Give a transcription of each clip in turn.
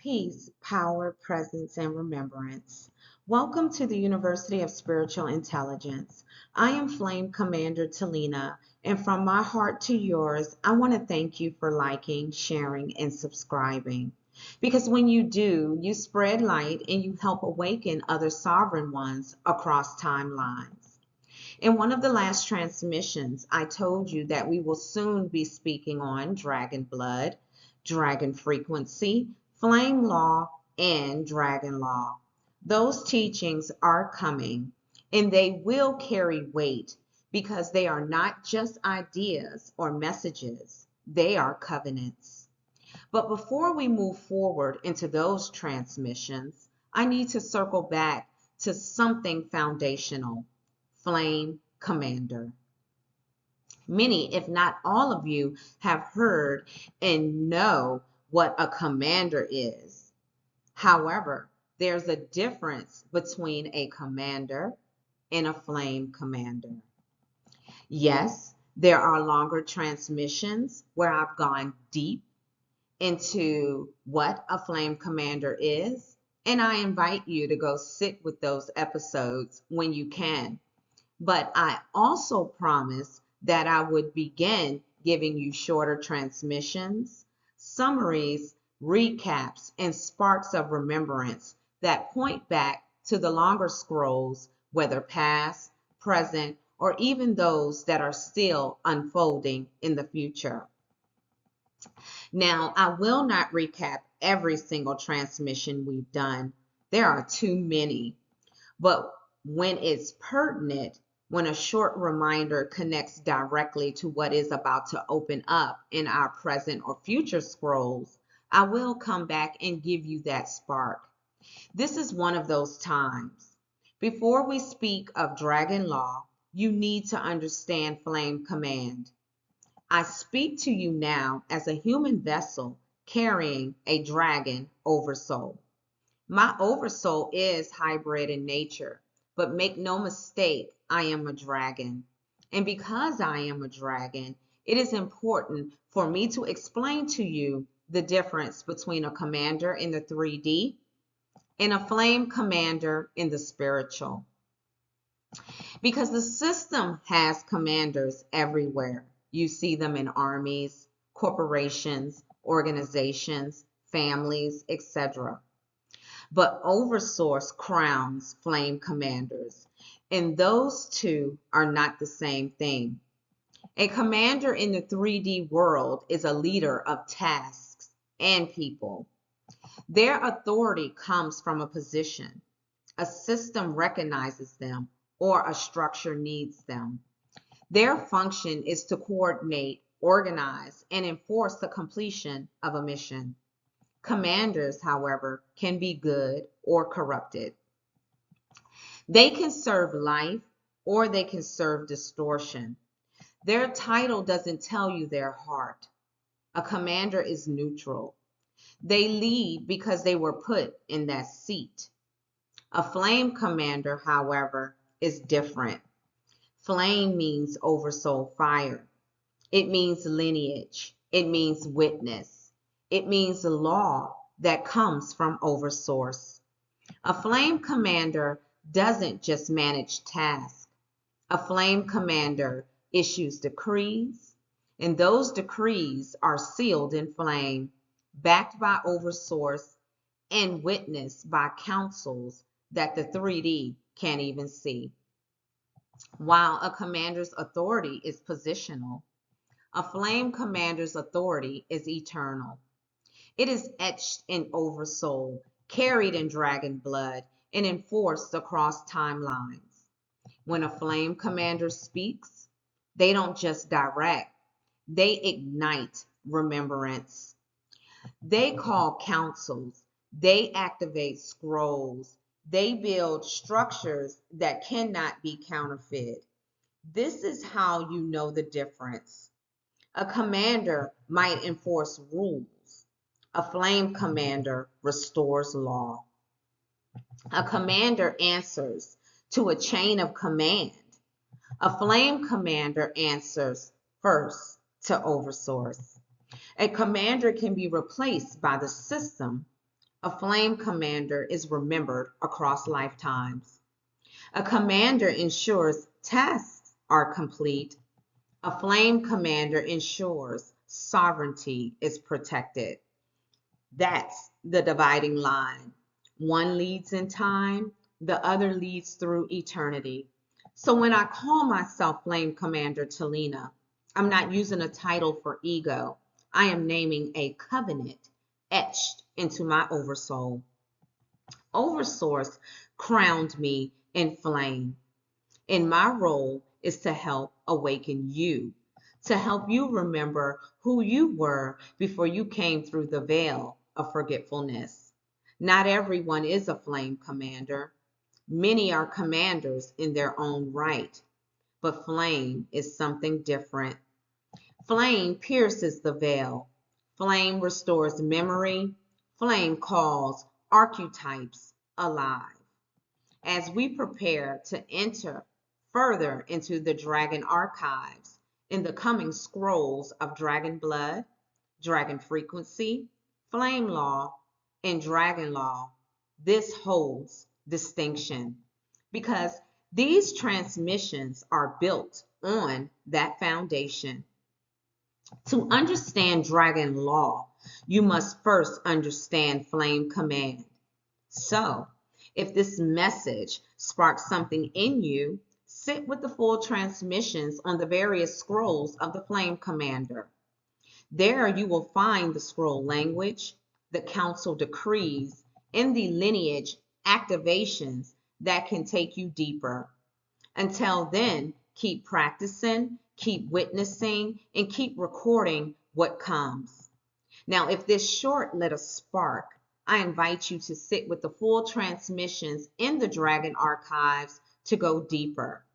Peace, power, presence, and remembrance. Welcome to the University of Spiritual Intelligence. I am Flame Commander Talina, and from my heart to yours, I want to thank you for liking, sharing, and subscribing. Because when you do, you spread light and you help awaken other sovereign ones across timelines. In one of the last transmissions, I told you that we will soon be speaking on dragon blood, dragon frequency, flame law, and dragon law. Those teachings are coming, and they will carry weight because they are not just ideas or messages, they are covenants. But before we move forward into those transmissions, I need to circle back to something foundational. Flame Commander. Many, if not all of you, have heard and know what a commander is. However, there's a difference between a commander and a flame commander. Yes, there are longer transmissions where I've gone deep into what a flame commander is, and I invite you to go sit with those episodes when you can. But I also promised that I would begin giving you shorter transmissions, summaries, recaps, and sparks of remembrance that point back to the longer scrolls, whether past, present, or even those that are still unfolding in the future. Now, I will not recap every single transmission we've done. There are too many. But when it's pertinent, when a short reminder connects directly to what is about to open up in our present or future scrolls, I will come back and give you that spark. This is one of those times. Before we speak of dragon law, you need to understand flame command. I speak to you now as a human vessel carrying a dragon oversoul. My oversoul is hybrid in nature, but make no mistake, I am a dragon. And because I am a dragon, it is important for me to explain to you the difference between a commander in the 3D and a flame commander in the spiritual. Because the system has commanders everywhere. You see them in armies, corporations, organizations, families, etc. But Oversource crowns flame commanders, and those two are not the same thing. A commander in the 3D world is a leader of tasks and people. Their authority comes from a position. A system recognizes them, or a structure needs them. Their function is to coordinate, organize, and enforce the completion of a mission. Commanders, however, can be good or corrupted. They can serve life or they can serve distortion. Their title doesn't tell you their heart. A commander is neutral. They lead because they were put in that seat. A flame commander, however, is different. Flame means oversoul fire. It means lineage. It means witness. It means the law that comes from Oversource. A flame commander doesn't just manage tasks. A flame commander issues decrees, and those decrees are sealed in flame, backed by Oversource, and witnessed by councils that the 3D can't even see. While a commander's authority is positional, a flame commander's authority is eternal. It is etched in oversoul, carried in dragon blood, and enforced across timelines. When a flame commander speaks, they don't just direct, they ignite remembrance. They call councils, they activate scrolls, they build structures that cannot be counterfeit. This is how you know the difference. A commander might enforce rules. A flame commander restores law. A commander answers to a chain of command. A flame commander answers first to Oversource. A commander can be replaced by the system, A flame commander is remembered across lifetimes. A commander ensures tasks are complete. A flame commander ensures sovereignty is protected. That's the dividing line. One leads in time, the other leads through eternity. So when I call myself Flame Commander Talina, I'm not using a title for ego. I am naming a covenant etched into my oversoul. Oversource crowned me in flame, and my role is to help awaken you, to help you remember who you were before you came through the veil of forgetfulness. Not everyone is a flame commander. Many are commanders in their own right, but flame is something different. Flame pierces the veil. Flame restores memory. Flame calls archetypes alive. As we prepare to enter further into the dragon archives in the coming scrolls of dragon blood, dragon frequency, flame law, and dragon law, this holds distinction because these transmissions are built on that foundation. To understand dragon law, you must first understand flame command. So, if this message sparks something in you, sit with the full transmissions on the various scrolls of the Flame Commander. There you will find the scroll language, the council decrees, and the lineage activations that can take you deeper. Until then, keep practicing, keep witnessing, and keep recording what comes. Now, if this short lit a spark, I invite you to sit with the full transmissions in the Dragon Archives to go deeper.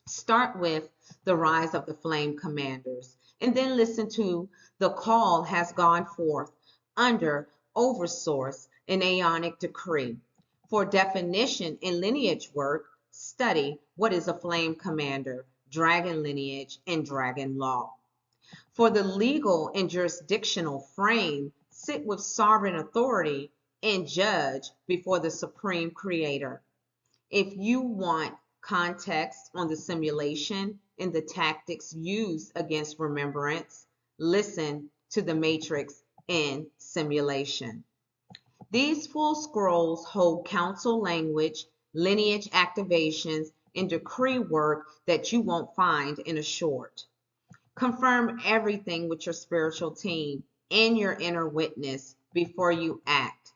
Start with the rise of the Flame Commanders, and then listen to the call has gone forth under Oversource and Aeonic Decree. For definition in lineage work, study what is a Flame Commander, Dragon Lineage, and Dragon Law. For the legal and jurisdictional frame, sit with sovereign authority and judge before the supreme creator. If you want context on the simulation and the tactics used against remembrance, listen to the matrix and simulation. These full scrolls hold council language, lineage activations, and decree work that you won't find in a short. Confirm everything with your spiritual team and your inner witness before you act.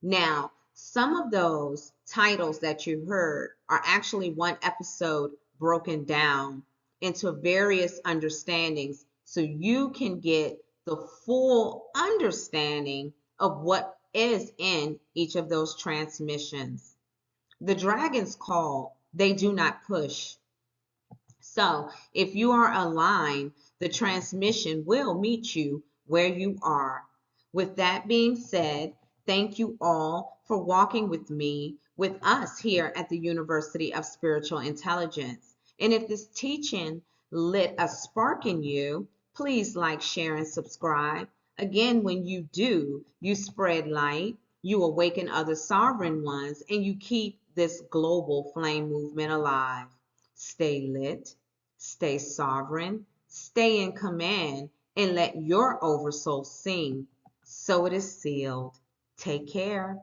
Now, some of those titles that you heard are actually one episode broken down into various understandings so you can get the full understanding of what is in each of those transmissions. The dragons call, they do not push. So if you are aligned, the transmission will meet you where you are. With that being said, thank you all for walking with me, with us here at the University of Spiritual Intelligence. And if this teaching lit a spark in you, please like, share, and subscribe. Again, when you do, you spread light, you awaken other sovereign ones, and you keep this global flame movement alive. Stay lit, stay sovereign, stay in command, and let your oversoul sing. So it is sealed. Take care.